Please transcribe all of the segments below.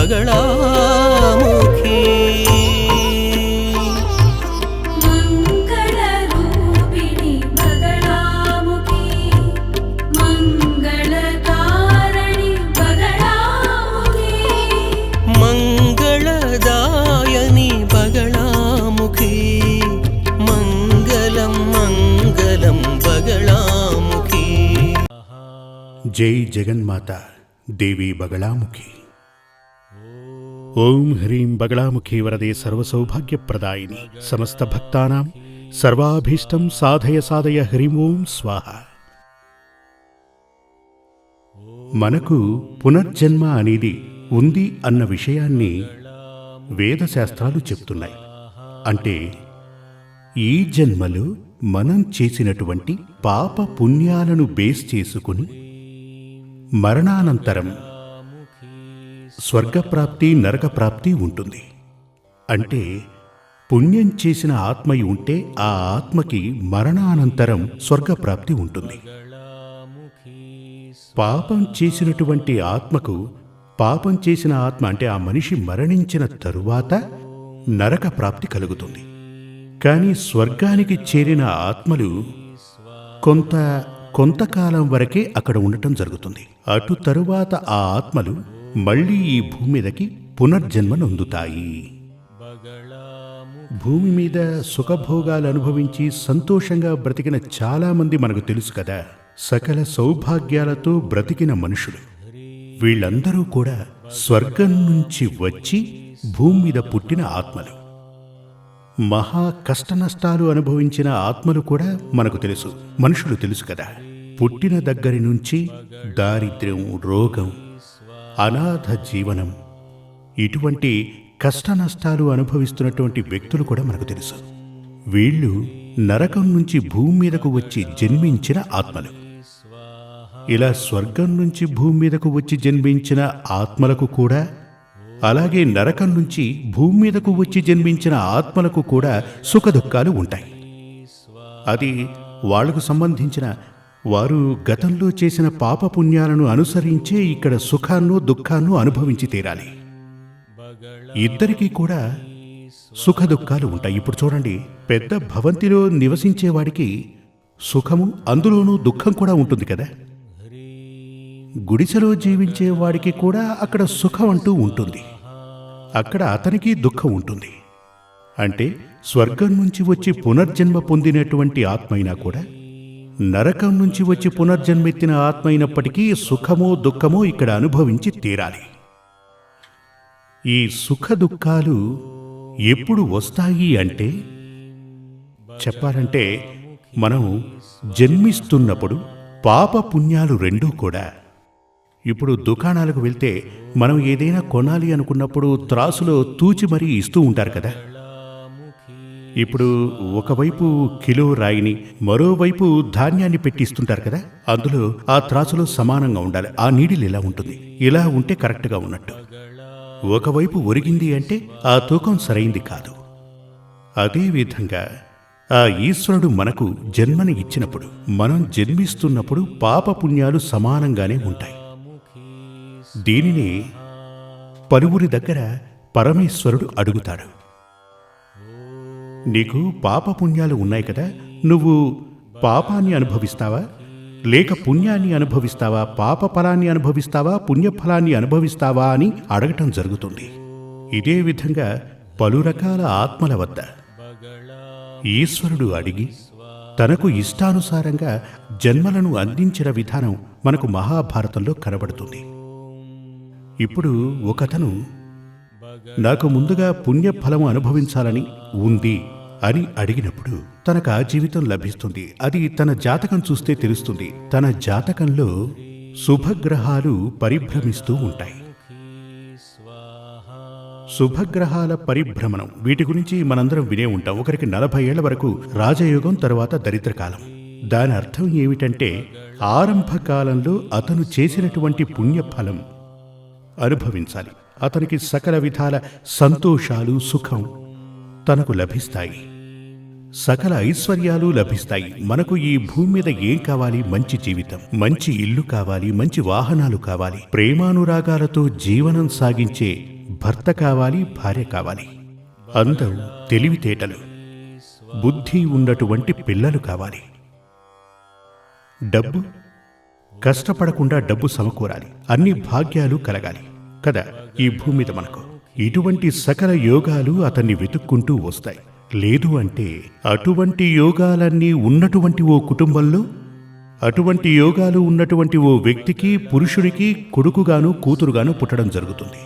बगलामुखी मंगलरूपिणी बगलामुखी मंगलकारिणी बगलामुखी मंगलदायिनी बगलामुखी मंगलम मंगलम बगलामुखी। जय जगन्माता देवी बगलामुखी। ओम ह्रीं बगलामुखी वरदे सर्वसौभाग्यप्रदायिनी समस्त भक्तानां सर्वाभीष्टं साधय साधय హ్రీం ఓం స్వాహ। మనకు పునర్జన్మ అనేది ఉంది అన్న విషయాన్ని వేదశాస్త్రాలు చెప్తున్నాయి. అంటే ఈ జన్మలో మనం చేసినటువంటి పాప పుణ్యాలను బేస్ చేసుకుని మరణానంతరం స్వర్గప్రాప్తి నరకప్రాప్తి ఉంటుంది. అంటే పుణ్యం చేసిన ఆత్మయి ఉంటే ఆ ఆత్మకి మరణానంతరం స్వర్గప్రాప్తి ఉంటుంది. పాపం చేసినటువంటి ఆత్మకు పాపం చేసిన ఆత్మ అంటే ఆ మనిషి మరణించిన తరువాత నరక ప్రాప్తి కలుగుతుంది. కానీ స్వర్గానికి చేరిన ఆత్మలు కొంతకాలం వరకే అక్కడ ఉండటం జరుగుతుంది. అటు తరువాత ఆ ఆత్మలు మళ్లీ ఈ భూమి మీదకి పునర్జన్మ నొందుతాయి. భూమి మీద సుఖభోగాలు అనుభవించి సంతోషంగా బ్రతికిన చాలామంది మనకు తెలుసు కదా. సకల సౌభాగ్యాలతో బ్రతికిన మనుషులు వీళ్ళందరూ కూడా స్వర్గం నుంచి వచ్చి భూమి మీద పుట్టిన ఆత్మలు. మహా కష్టనష్టాలు అనుభవించిన ఆత్మలు కూడా మనకు తెలుసు, మనుషులు తెలుసు కదా. పుట్టిన దగ్గరి నుంచి దారిద్ర్యం, రోగం, అనాథ జీవనం, ఇటువంటి కష్టనష్టాలు అనుభవిస్తున్నటువంటి వ్యక్తులు కూడా మనకు తెలుసు. వీళ్ళు నరకం నుంచి భూమి మీదకు వచ్చి జన్మించిన ఆత్మలు. ఇలా స్వర్గం నుంచి భూమి మీదకు వచ్చి జన్మించిన ఆత్మలకు కూడా, అలాగే నరకం నుంచి భూమి మీదకు వచ్చి జన్మించిన ఆత్మలకు కూడా సుఖదుఖాలు ఉంటాయి. అది వాళ్లకు సంబంధించిన వారు గతంలో చేసిన పాపపుణ్యాలను అనుసరించే ఇక్కడ సుఖాన్నో దుఃఖాన్నో అనుభవించి తీరాలి. ఇద్దరికీ కూడా సుఖదుఖాలు ఉంటాయి. ఇప్పుడు చూడండి, పెద్ద భవంతిలో నివసించేవాడికి సుఖము, అందులోనూ దుఃఖం కూడా ఉంటుంది కదా. గుడిసెలో జీవించే వాడికి కూడా అక్కడ సుఖం అంటూ ఉంటుంది, అక్కడ అతనికి దుఃఖం ఉంటుంది. అంటే స్వర్గం నుంచి వచ్చి పునర్జన్మ పొందినటువంటి ఆత్మైనా కూడా, నరకం నుంచి వచ్చి పునర్జన్మెత్తిన ఆత్మైనప్పటికీ సుఖమో దుఃఖమో ఇక్కడ అనుభవించి తీరాలి. ఈ సుఖ దుఃఖాలు ఎప్పుడు వస్తాయి అంటే, చెప్పాలంటే మనం జన్మిస్తున్నప్పుడు పాప పుణ్యాలు రెండూ కూడా. ఇప్పుడు దుకాణాలకు వెళ్తే మనం ఏదైనా కొనాలి అనుకున్నప్పుడు త్రాసులో తూచి మరీ ఇస్తూ ఉంటారు కదా. ఇప్పుడు ఒకవైపు కిలో రాయిని, మరోవైపు ధాన్యాన్ని పెట్టిస్తుంటారు కదా. అందులో ఆ త్రాసులో సమానంగా ఉండాలి. ఆ నీడిల్ ఇలా ఉంటుంది, ఇలా ఉంటే కరెక్ట్గా ఉన్నట్టు. ఒకవైపు ఒరిగింది అంటే ఆ తూకం సరైంది కాదు. అదేవిధంగా ఆ ఈశ్వరుడు మనకు జన్మని ఇచ్చినప్పుడు, మనం జన్మిస్తున్నప్పుడు పాపపుణ్యాలు సమానంగానే ఉంటాయి. దీనిని పలువురి దగ్గర పరమేశ్వరుడు అడుగుతాడు, నీకు పాపపుణ్యాలు ఉన్నాయి కదా, నువ్వు పాపాన్ని అనుభవిస్తావా లేక పుణ్యాన్ని అనుభవిస్తావా, పాప ఫలాన్ని అనుభవిస్తావా పుణ్యఫలాన్ని అనుభవిస్తావా అని అడగటం జరుగుతుంది. ఇదే విధంగా పలు రకాల ఆత్మల వద్ద ఈశ్వరుడు అడిగి తనకు ఇష్టానుసారంగా జన్మలను అందించిన విధానం మనకు మహాభారతంలో కనబడుతుంది. ఇప్పుడు ఒకతను నాకు ముందుగా పుణ్యఫలము అనుభవించాలని ఉంది అని అడిగినప్పుడు తనకు ఆ జీవితం లభిస్తుంది. అది తన జాతకం చూస్తే తెలుస్తుంది. తన జాతకంలో శుభగ్రహాలు పరిభ్రమిస్తూ ఉంటాయి. శుభగ్రహాల పరిభ్రమణం, వీటి గురించి మనందరం వినే ఉంటాం. ఒకరికి 40 ఏళ్ల వరకు రాజయోగం, తర్వాత దరిద్రకాలం. దాని అర్థం ఏమిటంటే ఆరంభకాలంలో అతను చేసినటువంటి పుణ్యఫలం అనుభవించాలి. అతనికి సకల విధాల సంతోషాలు, సుఖం తనకు లభిస్తాయి, సకల ఐశ్వర్యాలు లభిస్తాయి. మనకు ఈ భూమి మీద ఏం కావాలి? మంచి జీవితం, మంచి ఇల్లు కావాలి, మంచి వాహనాలు కావాలి, ప్రేమానురాగాలతో జీవనం సాగించే భర్త కావాలి, భార్య కావాలి. అందం, తెలివితేటలు, బుద్ధి ఉన్నటువంటి పిల్లలు కావాలి. డబ్బు, కష్టపడకుండా డబ్బు సమకూరాలి. అన్ని భాగ్యాలు కలగాలి కదా ఈ భూమి మీద మనకు. ఇటువంటి సకల యోగాలు అతన్ని వెతుక్కుంటూ వస్తాయి. లేదు అంటే అటువంటి యోగాలన్నీ ఉన్నటువంటి ఓ కుటుంబంలో, అటువంటి యోగాలు ఉన్నటువంటి ఓ వ్యక్తికి, పురుషుడికి కొడుకుగాను కూతురుగాను పుట్టడం జరుగుతుంది.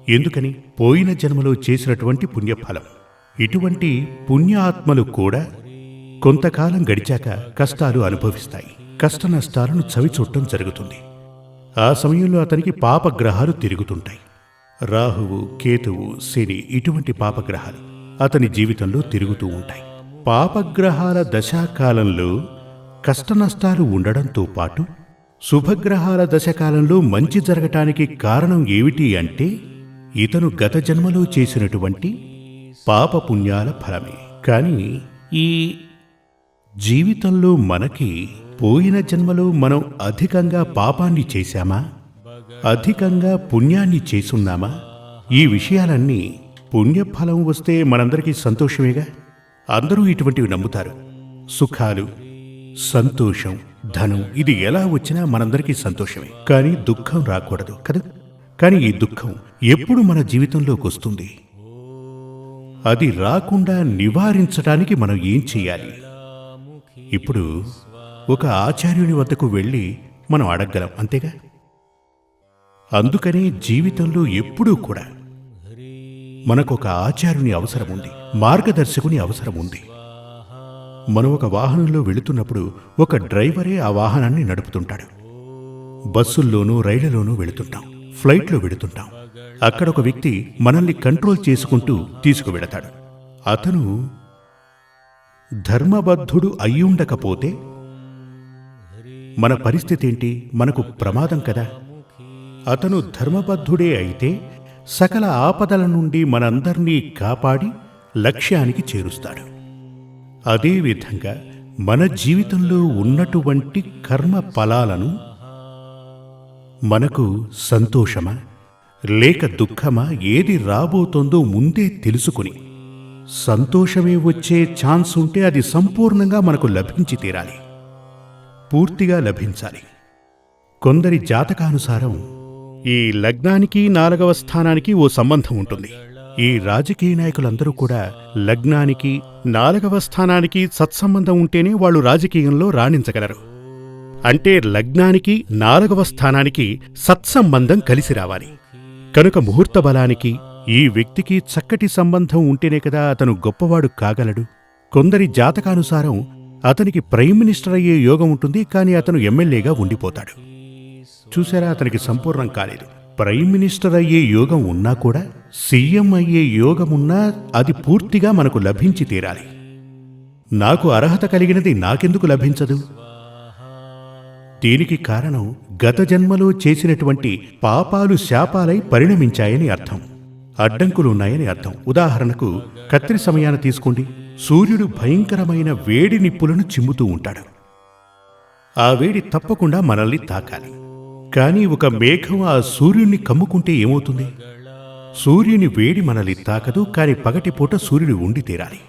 ఎందుకని? పోయిన జన్మలో చేసినటువంటి పుణ్యఫలం. ఇటువంటి పుణ్యాత్మలు కూడా కొంతకాలం గడిచాక కష్టాలు అనుభవిస్తాయి. కష్ట నష్టాలను చవిచూడటం జరుగుతుంది. ఆ సమయంలో అతనికి పాపగ్రహాలు తిరుగుతుంటాయి. రాహువు, కేతువు, శని ఇటువంటి పాపగ్రహాలు అతని జీవితంలో తిరుగుతూ ఉంటాయి. పాపగ్రహాల దశాకాలంలో కష్టనష్టాలు ఉండడంతో పాటు శుభగ్రహాల దశకాలంలో మంచి జరగటానికి కారణం ఏమిటి అంటే ఇతను గత జన్మలో చేసినటువంటి పాపపుణ్యాల ఫలమే. కానీ ఈ జీవితంలో మనకి పోయిన జన్మలో మనం అధికంగా పాపాన్ని చేశామా, అధికంగా పుణ్యాన్ని చేసున్నామా? ఈ విషయాలన్నీ పుణ్యఫలం వస్తే మనందరికీ సంతోషమేగా. అందరూ ఇటువంటివి నమ్ముతారు. సుఖాలు, సంతోషం, ధనం ఇది ఎలా వచ్చినా మనందరికీ సంతోషమే. కానీ దుఃఖం రాకూడదు కదా. కానీ ఈ దుఃఖం ఎప్పుడు మన జీవితంలోకి వస్తుంది? అది రాకుండా నివారించడానికి మనం ఏం చేయాలి? ఇప్పుడు ఒక ఆచార్యుని వద్దకు వెళ్ళి మనం అడగగలం, అంతేగా. అందుకనే జీవితంలో ఎప్పుడూ కూడా మనకొక ఆచార్యుని అవసరం ఉంది, మార్గదర్శకుని అవసరం ఉంది. మనం ఒక వాహనంలో వెళుతున్నప్పుడు ఒక డ్రైవరే ఆ వాహనాన్ని నడుపుతుంటాడు. బస్సుల్లోనూ రైళ్లలోనూ వెళుతుంటాం, ఫ్లైట్లో వెళుతుంటాం. అక్కడ ఒక వ్యక్తి మనల్ని కంట్రోల్ చేసుకుంటూ తీసుకువెళతాడు. అతను ధర్మబద్ధుడు అయ్యుండకపోతే మన పరిస్థితి ఏంటి? మనకు ప్రమాదం కదా. అతను ధర్మబద్ధుడే అయితే సకల ఆపదల నుండి మనందర్నీ కాపాడి లక్ష్యానికి చేరుస్తాడు. అదేవిధంగా మన జీవితంలో ఉన్నటువంటి కర్మ ఫలాలను మనకు సంతోషమా లేక దుఃఖమా ఏది రాబోతోందో ముందే తెలుసుకుని సంతోషమే వచ్చే ఛాన్స్ ఉంటే అది సంపూర్ణంగా మనకు లభించి తీరాలి, పూర్తిగా లభించాలి. కొందరి జాతకానుసారం ఈ లగ్నానికి 4వ స్థానానికి ఓ సంబంధం ఉంటుంది. ఈ రాజకీయ నాయకులందరూ కూడా లగ్నానికి 4వ స్థానానికి సత్సంబంధం ఉంటేనే వాళ్ళు రాజకీయంలో రాణించగలరు. అంటే లగ్నానికి 4వ స్థానానికి సత్సంబంధం కలిసి రావాలి. కనుక ముహూర్త బలానికి ఈ వ్యక్తికి చక్కటి సంబంధం ఉంటేనే కదా అతను గొప్పవాడు కాగలడు. కొందరి జాతకానుసారం అతనికి ప్రైమ్ మినిస్టర్ అయ్యే యోగం ఉంటుంది, కానీ అతను ఎమ్మెల్యేగా ఉండిపోతాడు. చూసారా, అతనికి సంపూర్ణం కాలేదు. ప్రైమ్ మినిస్టర్ అయ్యే యోగం ఉన్నా కూడా, సీఎం అయ్యే యోగమున్నా అది పూర్తిగా మనకు లభించి తీరాలి. నాకు అర్హత కలిగినది నాకెందుకు లభించదు? దీనికి కారణం గత జన్మలో చేసినటువంటి పాపాలు శాపాలై పరిణమించాయని అర్థం, అడ్డంకులున్నాయని అర్థం. ఉదాహరణకు కత్రి సమయాన తీసుకోండి. సూర్యుడు భయంకరమైన వేడి నిప్పులను చిమ్ముతూ ఉంటాడు. ఆ వేడి తప్పకుండా మనల్ని తాకాలి. కానీ ఒక మేఘం ఆ సూర్యుణ్ణి కమ్ముకుంటే ఏమవుతుంది? సూర్యుని వేడి మనల్ని తాకదు, కానీ పగటిపూట సూర్యుడు ఉండి తీరాలి.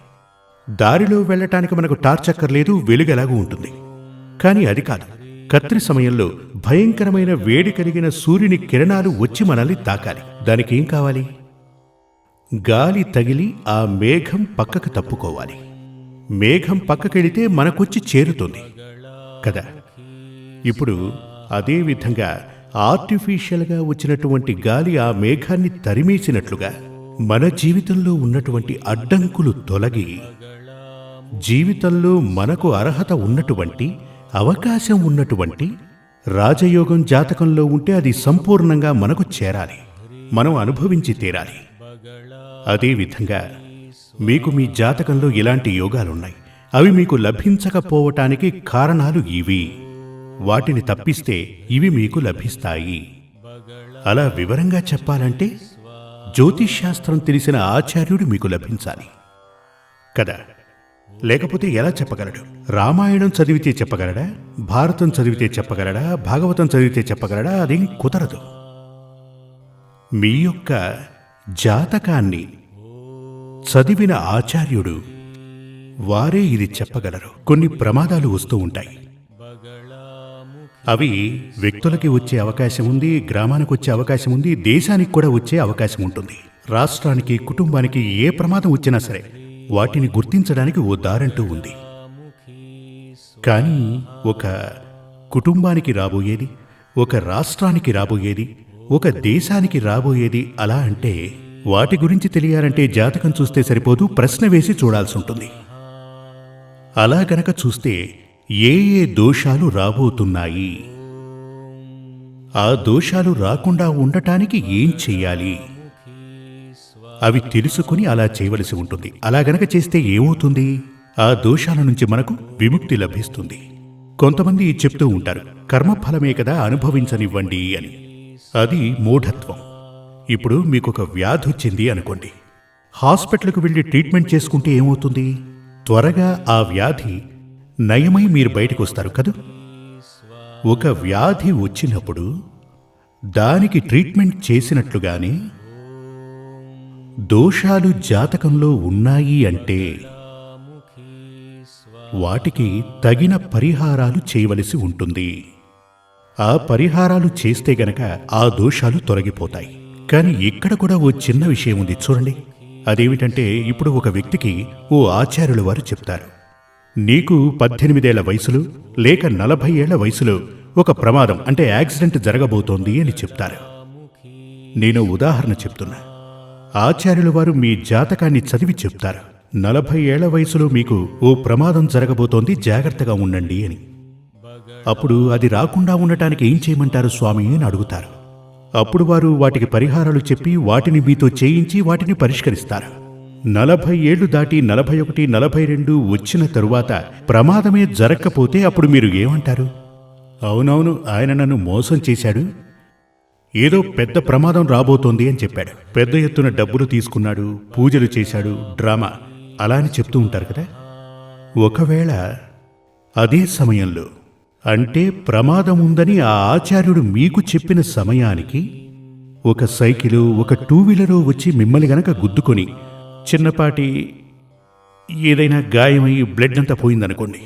దారిలో వెళ్లటానికి మనకు టార్చ్ అక్కర్లేదు, వెలుగెలాగూ ఉంటుంది. కానీ అది కాదు. కత్రి సమయంలో భయంకరమైన వేడి కలిగిన సూర్యుని కిరణాలు వచ్చి మనల్ని తాకాలి. దానికేం కావాలి? గాలి తగిలి ఆ మేఘం పక్కకు తప్పుకోవాలి. మేఘం పక్కకెళితే మనకొచ్చి చేరుతుంది కదా. ఇప్పుడు అదేవిధంగా ఆర్టిఫిషియల్గా వచ్చినటువంటి గాలి ఆ మేఘాన్ని తరిమేసినట్లుగా మన జీవితంలో ఉన్నటువంటి అడ్డంకులు తొలగి జీవితంలో మనకు అర్హత ఉన్నటువంటి, అవకాశం ఉన్నటువంటి రాజయోగం జాతకంలో ఉంటే అది సంపూర్ణంగా మనకు చేరాలి, మనం అనుభవించి తీరాలి. అదేవిధంగా మీకు మీ జాతకంలో ఇలాంటి యోగాలున్నాయి. అవి మీకు లభించకపోవటానికి కారణాలు ఇవి. వాటిని తప్పిస్తే ఇవి మీకు లభిస్తాయి. అలా వివరంగా చెప్పాలంటే జ్యోతిష్శాస్త్రం తెలిసిన ఆచార్యుడు మీకు లభించాలి కదా. లేకపోతే ఎలా చెప్పగలడు? రామాయణం చదివితే చెప్పగలడా? భారతం చదివితే చెప్పగలడా? భాగవతం చదివితే చెప్పగలడా? అదేం కుదరదు. మీ యొక్క జాతకాన్ని చదివిన ఆచార్యుడు వారే ఇది చెప్పగలరు. కొన్ని ప్రమాదాలు వస్తూ ఉంటాయి. అవి వ్యక్తులకి వచ్చే అవకాశం ఉంది, గ్రామానికి వచ్చే అవకాశం ఉంది, దేశానికి కూడా వచ్చే అవకాశం ఉంటుంది. రాష్ట్రానికి, కుటుంబానికి ఏ ప్రమాదం వచ్చినా సరే వాటిని గుర్తించడానికి ఓ దారంటూ ఉంది. కానీ ఒక కుటుంబానికి రాబోయేది, ఒక రాష్ట్రానికి రాబోయేది, ఒక దేశానికి రాబోయేది అలా అంటే వాటి గురించి తెలియాలంటే జాతకం చూస్తే సరిపోదు, ప్రశ్న వేసి చూడాల్సి ఉంటుంది. అలా గనక చూస్తే ఏ ఏ దోషాలు రాబోతున్నాయి, ఆ దోషాలు రాకుండా ఉండటానికి ఏం చెయ్యాలి, అవి తెలుసుకుని అలా చేయవలసి ఉంటుంది. అలా గనక చేస్తే ఏమవుతుంది? ఆ దోషాల నుంచి మనకు విముక్తి లభిస్తుంది. కొంతమంది చెప్తూ ఉంటారు, కర్మఫలమే కదా, అనుభవించనివ్వండి అని. అది మూఢత్వం. ఇప్పుడు మీకొక వ్యాధి వచ్చింది అనుకోండి, హాస్పిటల్కు వెళ్ళి ట్రీట్మెంట్ చేసుకుంటే ఏమవుతుంది? త్వరగా ఆ వ్యాధి నయమై మీరు బయటకు వస్తారు కదూ. ఒక వ్యాధి వచ్చినప్పుడు దానికి ట్రీట్మెంట్ చేసినట్లుగానే దోషాలు జాతకంలో ఉన్నాయి అంటే వాటికి తగిన పరిహారాలు చేయవలసి ఉంటుంది. ఆ పరిహారాలు చేస్తే గనక ఆ దోషాలు తొలగిపోతాయి. కానీ ఇక్కడ కూడా ఓ చిన్న విషయం ఉంది చూడండి. అదేమిటంటే, ఇప్పుడు ఒక వ్యక్తికి ఓ ఆచార్యుల వారు చెప్తారు, నీకు 18 ఏళ్ల వయసులో లేక 40 ఏళ్ల వయసులో ఒక ప్రమాదం అంటే యాక్సిడెంట్ జరగబోతోంది అని చెప్తారు. నేను ఉదాహరణ చెప్తున్నా. ఆచార్యుల వారు మీ జాతకాన్ని చదివి చెప్తారు, 40 ఏళ్ల వయసులో మీకు ఓ ప్రమాదం జరగబోతోంది, జాగ్రత్తగా ఉండండి అని. అప్పుడు అది రాకుండా ఉండటానికి ఏం చేయమంటారు స్వామి అని అడుగుతారు. అప్పుడు వారు వాటికి పరిహారాలు చెప్పి వాటిని మీతో చేయించి వాటిని పరిష్కరిస్తారు. 40 ఏళ్లు దాటి 41, 42 వచ్చిన తరువాత ప్రమాదమే జరగకపోతే అప్పుడు మీరు ఏమంటారు? అవునవును, ఆయన నన్ను మోసం చేశాడు, ఏదో పెద్ద ప్రమాదం రాబోతోంది అని చెప్పాడు, పెద్ద ఎత్తున డబ్బులు తీసుకున్నాడు, పూజలు చేశాడు, డ్రామా అలా అని చెప్తూ ఉంటారు కదా. ఒకవేళ అదే సమయంలో అంటే ప్రమాదం ఉందని ఆ ఆచార్యుడు మీకు చెప్పిన సమయానికి ఒక సైకిలు, ఒక 2 వీలరు వచ్చి మిమ్మల్ని గనక గుద్దుకొని చిన్నపాటి ఏదైనా గాయమై బ్లడ్ అంతా పోయిందనుకోండి,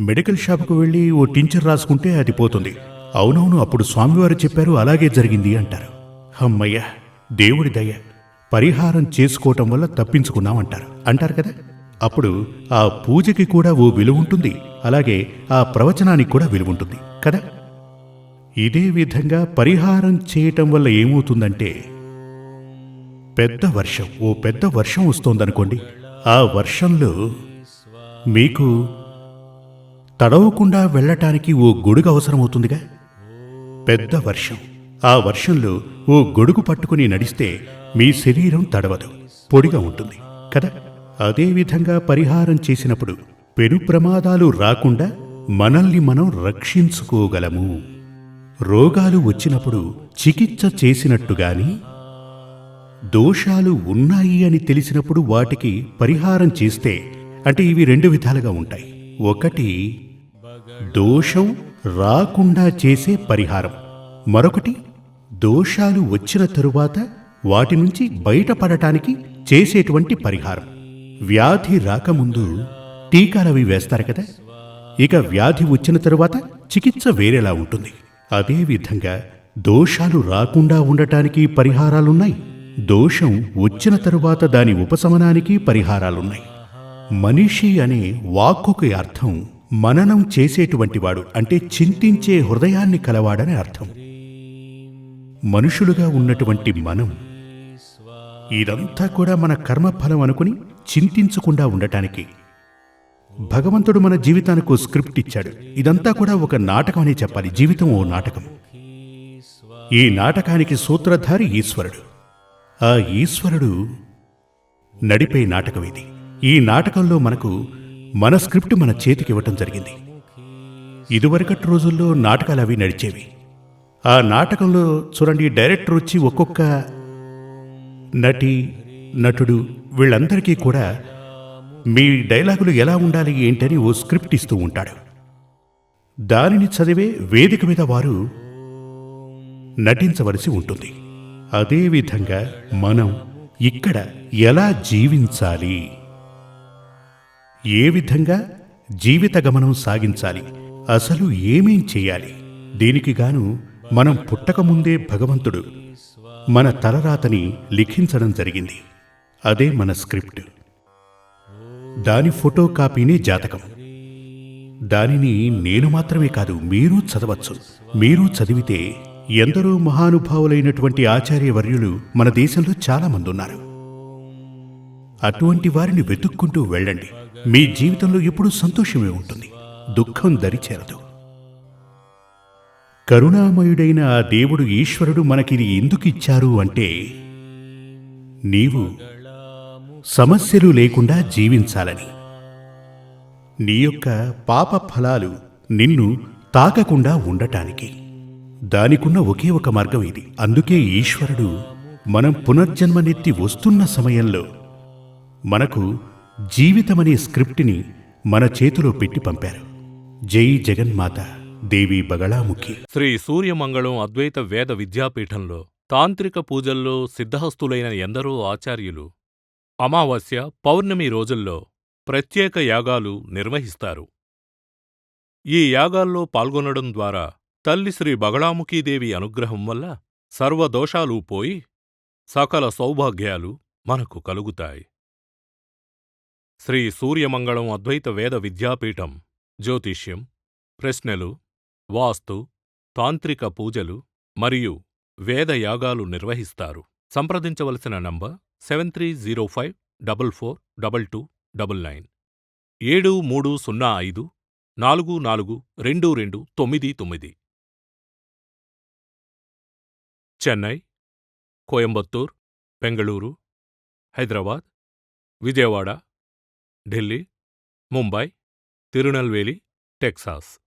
మెడికల్ షాప్కు వెళ్ళి ఓ టించర్ రాసుకుంటే అది పోతుంది. అవునవును, అప్పుడు స్వామివారు చెప్పారు, అలాగే జరిగింది అంటారు. అమ్మయ్య, దేవుడి దయ, పరిహారం చేసుకోవటం వల్ల తప్పించుకున్నామంటారు అంటారు కదా. అప్పుడు ఆ పూజకి కూడా ఓ విలువ ఉంటుంది, అలాగే ఆ ప్రవచనానికి కూడా విలువ ఉంటుంది కదా. ఇదే విధంగా పరిహారం చేయటం వల్ల ఏమవుతుందంటే, పెద్ద వర్షం వస్తోందనుకోండి, ఆ వర్షంలో మీకు తడవకుండా వెళ్ళటానికి ఓ గొడుగు అవసరమవుతుందిగా. పెద్ద వర్షం, ఆ వర్షంలో ఓ గొడుగు పట్టుకుని నడిస్తే మీ శరీరం తడవదు, పొడిగా ఉంటుంది కదా. అదేవిధంగా పరిహారం చేసినప్పుడు పెను ప్రమాదాలు రాకుండా మనల్ని మనం రక్షించుకోగలము. రోగాలు వచ్చినప్పుడు చికిత్స చేసినట్టుగాని దోషాలు ఉన్నాయి అని తెలిసినప్పుడు వాటికి పరిహారం చేస్తే, అంటే ఇవి 2 విధాలుగా ఉంటాయి. ఒకటి దోషం రాకుండా చేసే పరిహారం, మరొకటి దోషాలు వచ్చిన తరువాత వాటి నుంచి బయటపడటానికి చేసేటువంటి పరిహారం. వ్యాధి రాకముందు టీకాలవి వేస్తారు కదా, ఇక వ్యాధి వచ్చిన తరువాత చికిత్స వేరేలా ఉంటుంది. అదేవిధంగా దోషాలు రాకుండా ఉండటానికి పరిహారాలున్నాయి, దోషం వచ్చిన తరువాత దాని ఉపశమనానికి పరిహారాలున్నాయి. మనిషి అనే వాక్కుకి అర్థం మననం చేసేటువంటి వాడు, అంటే చింతించే హృదయాన్ని కలవాడని అర్థం. మనుషులుగా ఉన్నటువంటి మనం ఇదంతా కూడా మన కర్మఫలం అనుకుని చింతించకుండా ఉండటానికి భగవంతుడు మన జీవితానికి ఓ స్క్రిప్ట్ ఇచ్చాడు. ఇదంతా కూడా ఒక నాటకం అనే చెప్పాలి. జీవితం ఓ నాటకం. ఈ నాటకానికి సూత్రధారి ఈశ్వరుడు. ఆ ఈశ్వరుడు నడిపే నాటకం ఇది. ఈ నాటకంలో మనకు మన స్క్రిప్ట్ మన చేతికి ఇవ్వటం జరిగింది. ఇదివరకటి రోజుల్లో నాటకాలు అవి నడిచేవి. ఆ నాటకంలో చూడండి, డైరెక్టర్ వచ్చి ఒక్కొక్క నటి, నటుడు వీళ్ళందరికీ కూడా మీ డైలాగులు ఎలా ఉండాలి ఏంటని ఓ స్క్రిప్ట్ ఇస్తూ ఉంటాడు. దానిని చదివే వేదిక మీద వారు నటించవలసి ఉంటుంది. అదేవిధంగా మనం ఇక్కడ ఎలా జీవించాలి, ఏ విధంగా జీవిత గమనం సాగించాలి, అసలు ఏమేం చేయాలి, దీనికి గాను మనం పుట్టకముందే భగవంతుడు మన తలరాతని లిఖించడం జరిగింది. అదే మన స్క్రిప్ట్. దాని ఫోటో కాపీనే జాతకం. దానిని నేను మాత్రమే కాదు, మీరు చదవచ్చు. మీరు చదివితే ఎందరో మహానుభావులైనటువంటి ఆచార్యవర్యులు మన దేశంలో చాలా మంది ఉన్నారు. అటువంటి వారిని వెతుక్కుంటూ వెళ్ళండి. మీ జీవితంలో ఎప్పుడూ సంతోషమే ఉంటుంది, దుఃఖం దరిచేరదు. కరుణామయుడైన ఆ దేవుడు ఈశ్వరుడు మనకిది ఎందుకిచ్చారు అంటే, నీవు సమస్యలు లేకుండా జీవించాలని. నీ యొక్క పాప ఫలాలు నిన్ను తాకకుండా ఉండటానికి. దానికున్న ఒకే ఒక మార్గం ఇది. అందుకే ఈశ్వరుడు మనం పునర్జన్మనెత్తి వస్తున్న సమయంలో మనకు జీవితమనే స్క్రిప్ట్ని మన చేతిలో పెట్టి పంపారు. జై జగన్మాత దేవి బగళాముఖి. శ్రీ సూర్యమంగళం అద్వైత వేద విద్యాపీఠంలో తాంత్రిక పూజల్లో సిద్ధహస్తులైన ఎందరో ఆచార్యులు అమావాస్య, పౌర్ణమి రోజుల్లో ప్రత్యేక యాగాలు నిర్వహిస్తారు. ఈ యాగాల్లో పాల్గొనడం ద్వారా తల్లి శ్రీ బగళాముఖీదేవి అనుగ్రహం వల్ల సర్వదోషాలూ పోయి సకల సౌభాగ్యాలు మనకు కలుగుతాయి. శ్రీ సూర్యమంగళం అద్వైత వేద విద్యాపీఠం జ్యోతిష్యం, ప్రశ్నలు, వాస్తు, తాంత్రిక పూజలు మరియు వేదయాగాలు నిర్వహిస్తారు. సంప్రదించవలసిన నంబర్ 7305442299 7305442299. చెన్నై, కోయంబత్తూర్, బెంగళూరు, హైదరాబాద్, విజయవాడ, ఢిల్లీ, ముంబై, తిరునల్వేలి, టెక్సాస్.